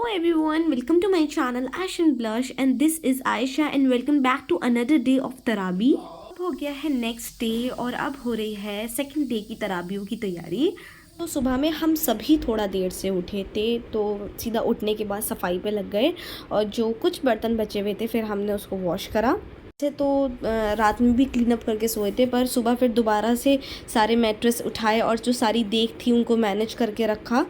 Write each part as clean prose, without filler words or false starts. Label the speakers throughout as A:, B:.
A: Hello everyone, welcome to my channel Ash and Blush and this is Aisha and welcome back to another day of तराबी। अब हो गया है next day और अब हो रही है सेकंड डे की तराबियों की तैयारी। तो सुबह में हम सभी थोड़ा देर से उठे थे तो सीधा उठने के बाद सफाई पे लग गए और जो कुछ बर्तन बचे हुए थे फिर हमने उसको वॉश करा। तो रात में भी क्लीन अप करके सोए थे पर सुबह फिर दोबारा से सारे मैट्रेस उठाए और जो सारी देख थी उनको मैनेज करके रखा।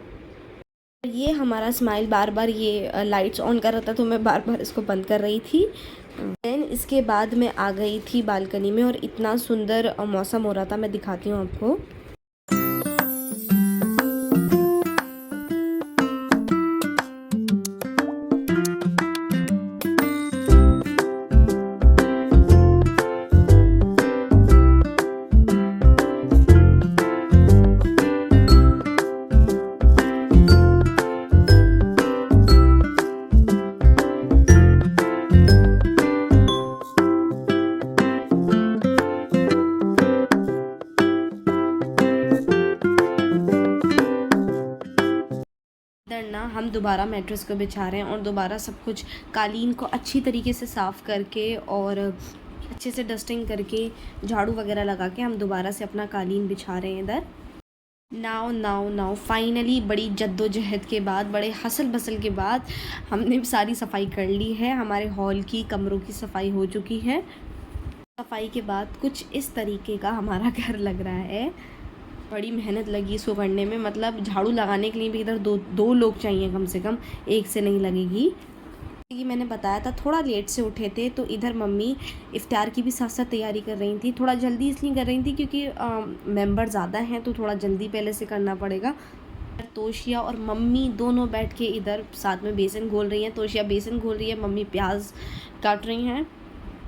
A: ये हमारा स्माइल बार बार ये लाइट्स ऑन कर रहा था तो मैं बार बार इसको बंद कर रही थी। देन इसके बाद मैं आ गई थी बालकनी में और इतना सुंदर मौसम हो रहा था, मैं दिखाती हूँ आपको। ना हम दोबारा मैट्रेस को बिछा रहे हैं और दोबारा सब कुछ कालीन को अच्छी तरीके से साफ़ करके और अच्छे से डस्टिंग करके झाड़ू वगैरह लगा के हम दोबारा से अपना कालीन बिछा रहे हैं इधर। नाउ फाइनली बड़ी जद्दोजहद के बाद, बड़े हसल बसल के बाद हमने सारी सफाई कर ली है। हमारे हॉल की कमरों की सफाई हो चुकी है। सफाई के बाद कुछ इस तरीके का हमारा घर लग रहा है। बड़ी मेहनत लगी इसको करने में, मतलब झाड़ू लगाने के लिए भी इधर दो लोग चाहिए कम से कम, एक से नहीं लगेगी। कि मैंने बताया था थोड़ा लेट से उठे थे तो इधर मम्मी इफ्तार की भी साथ साथ तैयारी कर रही थी। थोड़ा जल्दी इसलिए कर रही थी क्योंकि मेंबर ज़्यादा हैं तो थोड़ा जल्दी पहले से करना पड़ेगा। तोशिया और मम्मी दोनों बैठ के इधर साथ में बेसन घोल रही हैं। तोशिया बेसन घोल रही है, मम्मी प्याज काट रही हैं।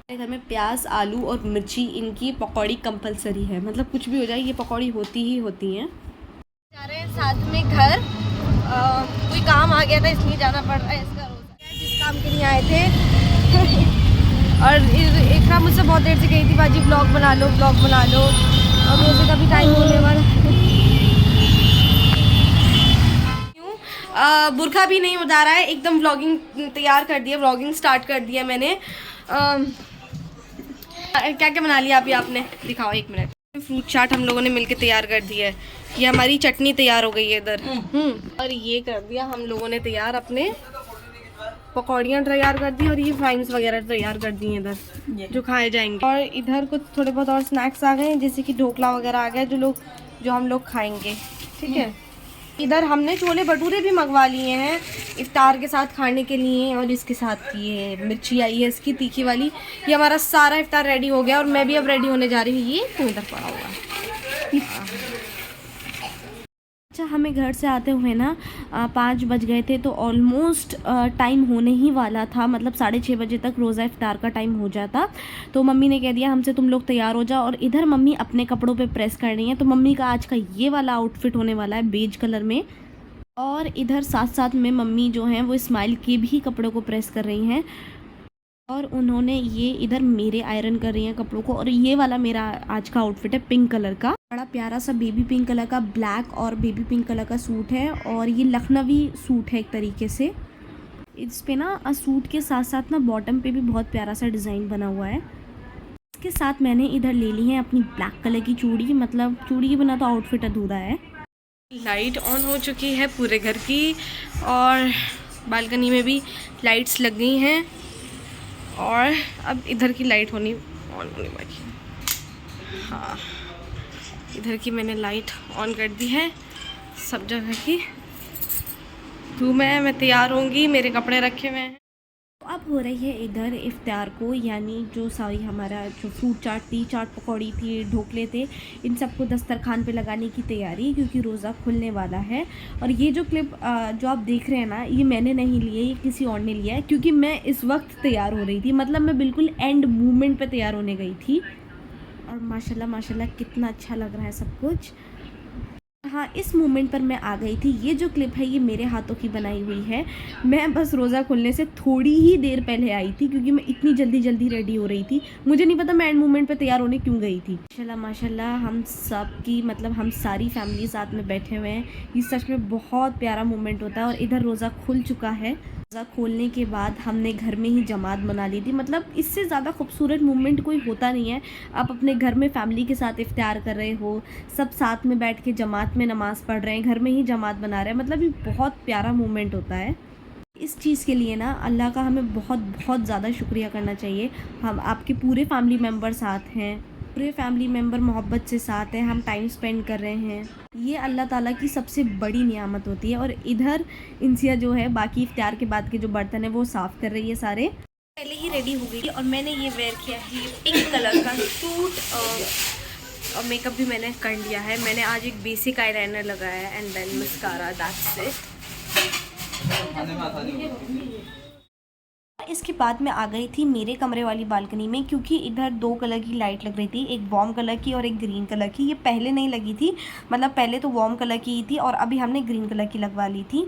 A: मेरे घर में प्याज, आलू और मिर्ची इनकी पकौड़ी कंपलसरी है, मतलब कुछ भी हो जाए ये पकौड़ी होती ही होती हैं। जा रहे हैं साथ में घर, कोई काम आ गया था इसलिए जाना पड़ रहा है। इसका रोज़ा जिस काम के लिए आए थे और इकरा मुझसे बहुत देर से कही थी बाजी ब्लॉग बना लो और रोज़े का भी टाइम होने वाला। बुरखा भी नहीं उतारा है, एकदम व्लॉगिंग तैयार कर दिया, व्लॉगिंग स्टार्ट कर दिया मैंने। क्या क्या बना लिया अभी आपने, दिखाओ एक मिनट। फ्रूट चाट हम लोगों ने मिलके तैयार कर दिया है। ये हमारी चटनी तैयार हो गई है इधर। और ये कर दिया हम लोगों ने तैयार, अपने पकौड़ियाँ तैयार कर दी और ये फ्राइंग्स वगैरह तैयार कर दी हैं इधर जो खाए जाएंगे। और इधर कुछ थोड़े बहुत और स्नैक्स आ गए जैसे कि ढोकला वगैरह आ गया जो हम लोग खाएंगे। ठीक है, इधर हमने छोले भटूरे भी मंगवा लिए हैं इफ्तार के साथ खाने के लिए। और इसके साथ ये मिर्ची आई है इसकी तीखी वाली। ये हमारा सारा इफ्तार रेडी हो गया और मैं भी अब रेडी होने जा रही हूँ। ये तो इधर पड़ा हुआ। अच्छा, हमें घर से आते हुए ना 5 बज गए थे तो ऑलमोस्ट टाइम होने ही वाला था, मतलब 6:30 बजे तक रोज़ा इफ्तार का टाइम हो जाता। तो मम्मी ने कह दिया हमसे तुम लोग तैयार हो जाओ और इधर मम्मी अपने कपड़ों पे प्रेस कर रही हैं। तो मम्मी का आज का ये वाला आउटफिट होने वाला है बेज कलर में। और इधर साथ साथ में मम्मी जो हैं वो स्माइल के भी कपड़ों को प्रेस कर रही हैं और उन्होंने ये इधर मेरे आयरन कर रही हैं कपड़ों को। और ये वाला मेरा आज का आउटफिट है पिंक कलर का, बड़ा प्यारा सा बेबी पिंक कलर का ब्लैक और बेबी पिंक कलर का सूट है। और ये लखनवी सूट है एक तरीके से। इस पे ना सूट के साथ साथ ना बॉटम पे भी बहुत प्यारा सा डिज़ाइन बना हुआ है। इसके साथ मैंने इधर ले ली है अपनी ब्लैक कलर की चूड़ी, मतलब चूड़ी के बिना तो आउटफिट अधूरा है। लाइट ऑन हो चुकी है पूरे घर की और बालकनी में भी लाइट्स लग गई हैं और अब इधर की लाइट ऑन होने वाली। हाँ, इधर की मैंने लाइट ऑन कर दी है, सब जगह की धूम है। मैं तैयार होंगी, मेरे कपड़े रखे हुए हैं। तो अब हो रही है इधर इफ्तार को, यानी जो सारी हमारा जो फ्रूट चाट थी, चाट पकौड़ी थी, ढोकले थे, इन सबको दस्तरखान पे लगाने की तैयारी, क्योंकि रोज़ा खुलने वाला है। और ये जो क्लिप जो आप देख रहे हैं ना, ये मैंने नहीं लिया, ये किसी और ने लिया है क्योंकि मैं इस वक्त तैयार हो रही थी, मतलब मैं बिल्कुल एंड मूवमेंट पे तैयार होने गई थी। और माशाल्लाह माशाल्लाह कितना अच्छा लग रहा है सब कुछ। हाँ, इस मोमेंट पर मैं आ गई थी। ये जो क्लिप है ये मेरे हाथों की बनाई हुई है। मैं बस रोज़ा खुलने से थोड़ी ही देर पहले आई थी क्योंकि मैं इतनी जल्दी-जल्दी रेडी हो रही थी। मुझे नहीं पता मैं एंड मोमेंट पे तैयार होने क्यों गई थी। माशाल्लाह माशाल्लाह हम सब की मतलब हम सारी फैमिली साथ में बैठे हुए हैं। ये सच में बहुत प्यारा मोमेंट होता है और इधर रोज़ा खुल चुका है। रोज़ा खोलने के बाद हमने घर में ही जमात बना ली थी। मतलब इससे ज़्यादा खूबसूरत मोमेंट कोई होता नहीं है। आप अपने घर में फैमिली के साथ इफ्तार कर रहे हो, सब साथ में बैठ के जमात में नमाज़ पढ़ रहे हैं, घर में ही जमात बना रहे हैं, मतलब ये बहुत प्यारा मोमेंट होता है। इस चीज़ के लिए ना अल्लाह का हमें बहुत बहुत ज़्यादा शुक्रिया करना चाहिए। हम आपके पूरे फैमिली मेम्बर साथ हैं, पूरे फैमिली मेम्बर मोहब्बत से साथ हैं, हम टाइम स्पेंड कर रहे हैं। ये अल्लाह ताला की सबसे बड़ी नियामत होती है। और इधर इंसिया जो है बाकी इफ्तार के बाद के जो बर्तन है वो साफ़ कर रही है सारे। पहले ही रेडी हो गई थी और मैंने ये वेयर किया है, ये पिंक कलर का सूट और मेकअप भी मैंने कर लिया है। मैंने आज एक बेसिक आईलाइनर लगाया है and then mascara, that's it. इसके बाद मैं आ गई थी मेरे कमरे वाली बालकनी में क्योंकि इधर 2 कलर की लाइट लग रही थी, एक वार्म कलर की और एक ग्रीन कलर की। ये पहले नहीं लगी थी, मतलब पहले तो वार्म कलर की ही थी और अभी हमने ग्रीन कलर की लगवा ली थी।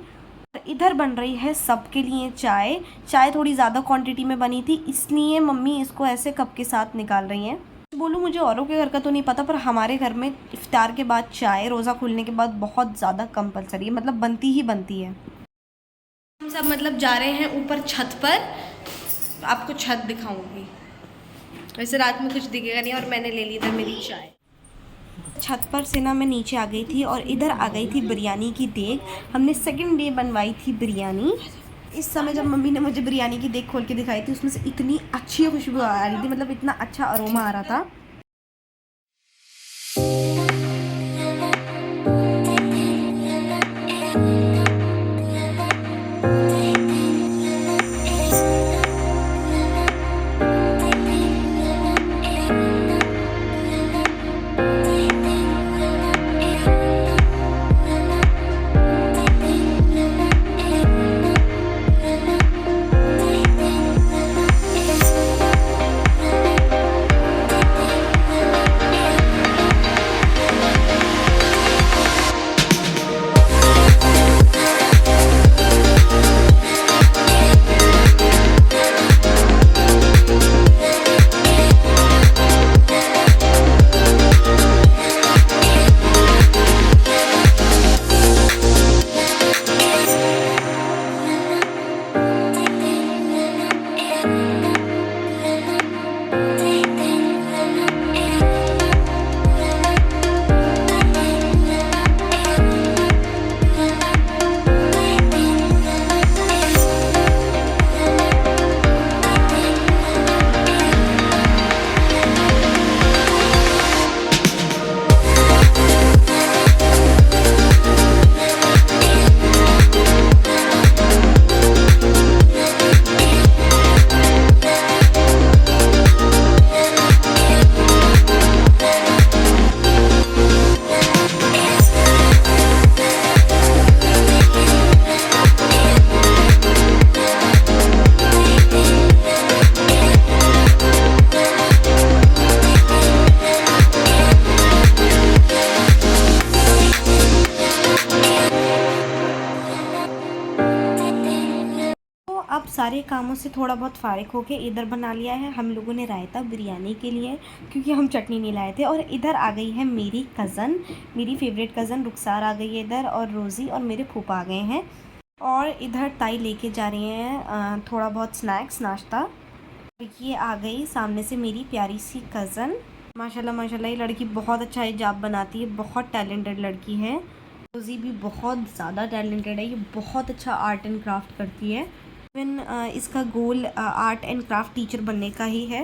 A: इधर बन रही है सबके लिए चाय। चाय थोड़ी ज़्यादा क्वांटिटी में बनी थी इसलिए मम्मी इसको ऐसे कप के साथ निकाल रही हैं। बोलूँ मुझे औरों के घर का तो नहीं पता पर हमारे घर में इफ्तार के बाद चाय रोज़ा खुलने के बाद बहुत ज़्यादा कंपलसरी है, मतलब बनती ही बनती है। हम सब मतलब जा रहे हैं ऊपर छत पर, आपको छत दिखाऊंगी। वैसे रात में कुछ दिखेगा नहीं और मैंने ले ली था मेरी चाय। छत पर से ना मैं नीचे आ गई थी और इधर आ गई थी बिरयानी की देग। हमने सेकंड डे बनवाई थी बिरयानी। इस समय जब मम्मी ने मुझे बिरयानी की देग खोल के दिखाई थी उसमें से इतनी अच्छी खुशबू आ रही थी, मतलब इतना अच्छा अरोमा आ रहा था। अब सारे कामों से थोड़ा बहुत फ़ारिग होके इधर बना लिया है हम लोगों ने रायता बिरयानी के लिए क्योंकि हम चटनी नहीं लाए थे। और इधर आ गई है मेरी कज़न, मेरी फेवरेट कज़न रुखसार आ गई है इधर, और रोज़ी और मेरे फूफा आ गए हैं। और इधर ताई लेके जा रही हैं थोड़ा बहुत स्नैक्स नाश्ता। ये आ गई सामने से मेरी प्यारी सी कज़न। माशाल्लाह माशाल्लाह ये लड़की बहुत अच्छा हिजाब बनाती है, बहुत टैलेंटेड लड़की है। रोज़ी भी बहुत ज़्यादा टैलेंटेड है, ये बहुत अच्छा आर्ट एंड क्राफ्ट करती है। इवन इसका गोल आर्ट एंड क्राफ्ट टीचर बनने का ही है।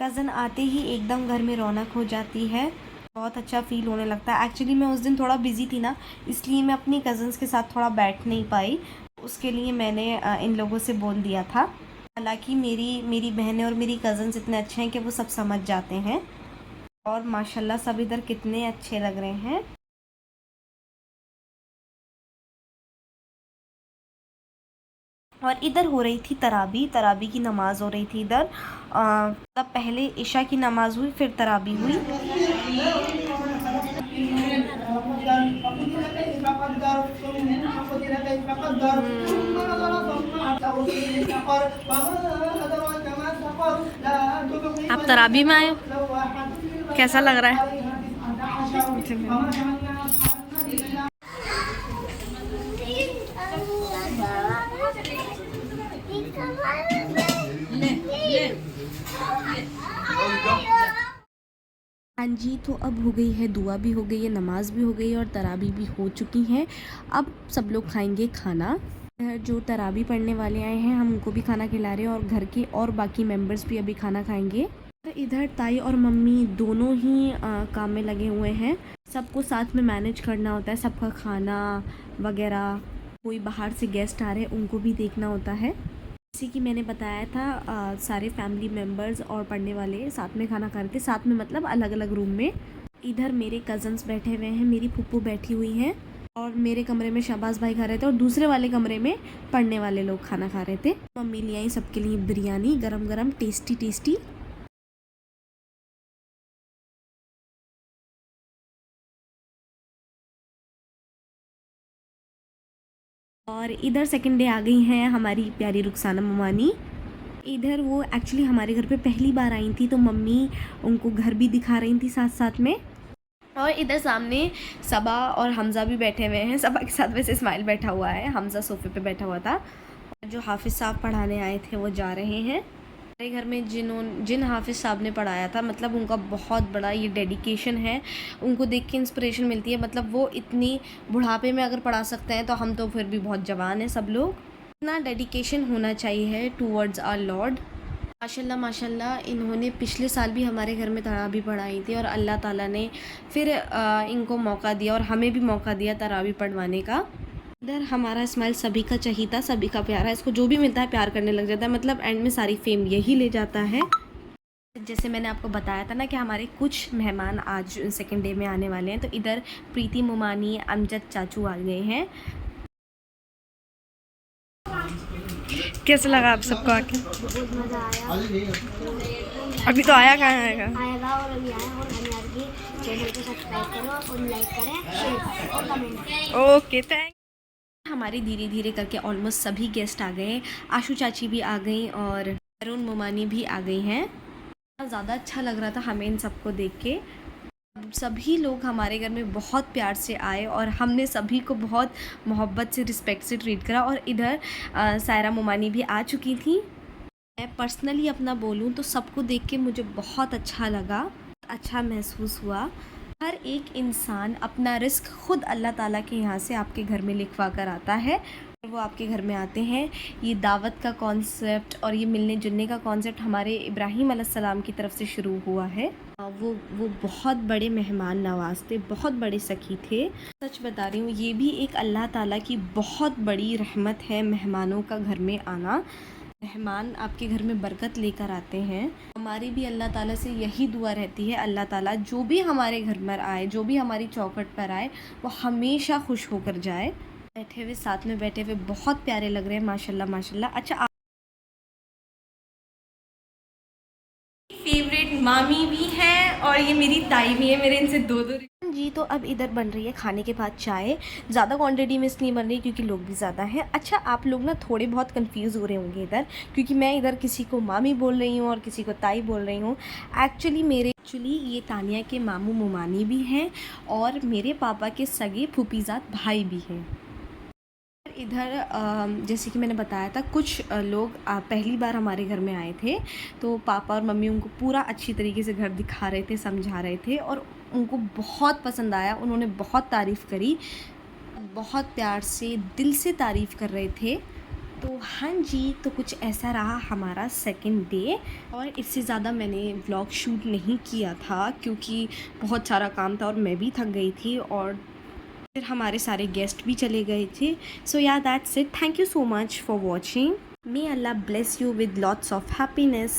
A: कज़न आते ही एकदम घर में रौनक हो जाती है, बहुत अच्छा फ़ील होने लगता है। एक्चुअली मैं उस दिन थोड़ा बिज़ी थी ना, इसलिए मैं अपनी कज़न्स के साथ थोड़ा बैठ नहीं पाई, उसके लिए मैंने इन लोगों से बोल दिया था। हालांकि मेरी बहनें और मेरी कज़न्स इतने अच्छे हैं कि वो सब समझ जाते हैं। और माशाल्लाह सब इधर कितने अच्छे लग रहे हैं। और इधर हो रही थी तराबी की नमाज़ हो रही थी इधर। तब पहले इशा की नमाज़ हुई फिर तराबी हुई। आप तराबी में आए हो, कैसा लग रहा है? हाँ जी, तो अब हो गई है दुआ भी हो गई है, नमाज भी हो गई है और तराबी भी हो चुकी हैं। अब सब लोग खाएंगे खाना। जो तराबी पढ़ने वाले आए हैं हम उनको भी खाना खिला रहे हैं और घर के और बाकी मेंबर्स भी अभी खाना खाएंगे। इधर ताई और मम्मी दोनों ही काम में लगे हुए हैं। सबको साथ में मैनेज करना होता है, सबका खाना वगैरह। कोई बाहर से गेस्ट आ रहे हैं उनको भी देखना होता है। जैसे कि मैंने बताया था सारे फैमिली मेम्बर्स और पढ़ने वाले साथ में खाना खा रहे थे, साथ में मतलब अलग अलग रूम में। इधर मेरे कज़न्स बैठे हुए हैं, मेरी फूफू बैठी हुई हैं और मेरे कमरे में शहबाज भाई खा रहे थे और दूसरे वाले कमरे में पढ़ने वाले लोग खाना खा रहे थे। मम्मी ले आई सबके लिए बिरयानी, गरम गरम टेस्टी टेस्टी। और इधर सेकंड डे आ गई हैं हमारी प्यारी रुखसाना ममानी। इधर वो एक्चुअली हमारे घर पे पहली बार आई थी तो मम्मी उनको घर भी दिखा रही थी साथ साथ में। और इधर सामने सबा और हमज़ा भी बैठे हुए हैं। सबा के साथ वैसे इस्माइल बैठा हुआ है, हमज़ा सोफे पे बैठा हुआ था। और जो हाफिज़ साहब पढ़ाने आए थे वो जा रहे हैं। हमारे घर में जिन हाफिज़ साहब ने पढ़ाया था, मतलब उनका बहुत बड़ा ये डेडिकेशन है। उनको देख के इंस्पिरेशन मिलती है। मतलब वो इतनी बुढ़ापे में अगर पढ़ा सकते हैं तो हम तो फिर भी बहुत जवान हैं सब लोग। इतना डेडिकेशन होना चाहिए टूवर्ड्स आवर लॉर्ड। माशाल्लाह माशाल्लाह, इन्होंने पिछले साल भी हमारे घर में तराबी पढ़ाई थी और अल्लाह ताला ने फिर इनको मौका दिया और हमें भी मौका दिया तराबी पढ़वाने का। इधर हमारा इस्माइल सभी का चहीता, सभी का प्यारा है। इसको जो भी मिलता है प्यार करने लग जाता है। मतलब एंड में सारी फेम यही ले जाता है। जैसे मैंने आपको बताया था ना कि हमारे कुछ मेहमान आज सेकंड डे में आने वाले हैं, तो इधर प्रीति मुमानी, अमजद चाचू आ गए हैं। कैसा लगा आप सबको आके?
B: बहुत मज़ा आया।
A: अभी तो आया कहाँ आएगा?
B: आएगा और अभी आया। और हमारे भी चैनल को सब्सक्राइब करो और लाइक करें, शेयर करें और कमेंट करें।
A: Okay, thank. हमारे धीरे धीरे करके ऑलमोस्ट सभी गेस्ट आ गए। आशू चाची भी आ गई और अरुण मुमानी भी आ गई हैं। ज़्यादा अच्छा लग रहा था हमें इन सबको देख के। सभी लोग हमारे घर में बहुत प्यार से आए और हमने सभी को बहुत मोहब्बत से, रिस्पेक्ट से ट्रीट करा। और इधर सायरा मुमानी भी आ चुकी थी। मैं पर्सनली अपना बोलूँ तो सबको देख के मुझे बहुत अच्छा लगा, अच्छा महसूस हुआ। हर एक इंसान अपना रिस्क खुद अल्लाह ताला के यहाँ से आपके घर में लिखवा कर आता है। वो आपके घर में आते हैं। ये दावत का कॉन्सेप्ट और ये मिलने जुलने का कॉन्सेप्ट हमारे इब्राहीम अलैहिस्सलाम की तरफ से शुरू हुआ है। वो बहुत बड़े मेहमान नवाज थे, बहुत बड़े सखी थे। सच बता रही हूँ, ये भी एक अल्लाह ताला की बहुत बड़ी रहमत है, मेहमानों का घर में आना। मेहमान आपके घर में बरकत लेकर आते हैं। हमारी भी अल्लाह ताला से यही दुआ रहती है, अल्लाह ताला जो भी हमारे घर में आए, जो भी हमारी चौखट पर आए, वो हमेशा खुश होकर जाए। बैठे हुए साथ में बैठे हुए बहुत प्यारे लग रहे हैं, माशाल्लाह माशाल्लाह। अच्छा, फेवरेट मामी भी हैं और ये मेरी ताई भी है, मेरे इनसे दो जी। तो अब इधर बन रही है खाने के बाद चाय। ज़्यादा क्वांटिटी में इसलिए बन रही है क्योंकि लोग भी ज़्यादा हैं। अच्छा, आप लोग ना थोड़े बहुत कंफ्यूज हो रहे होंगे इधर, क्योंकि मैं इधर किसी को मामी बोल रही हूँ और किसी को ताई बोल रही हूँ। एक्चुअली ये तानिया के मामू मुमानी भी हैं और मेरे पापा के सगे फूफीज़ाद भाई भी हैं। इधर जैसे कि मैंने बताया था, कुछ लोग पहली बार हमारे घर में आए थे, तो पापा और मम्मी उनको पूरा अच्छी तरीके से घर दिखा रहे थे, समझा रहे थे और उनको बहुत पसंद आया। उन्होंने बहुत तारीफ़ करी, बहुत प्यार से, दिल से तारीफ़ कर रहे थे। तो हाँ जी, तो कुछ ऐसा रहा हमारा सेकंड डे। और इससे ज़्यादा मैंने व्लॉग शूट नहीं किया था क्योंकि बहुत सारा काम था और मैं भी थक गई थी और फिर हमारे सारे गेस्ट भी चले गए थे। सो या that's it. Thank you so much for watching. May Allah bless you with lots of happiness.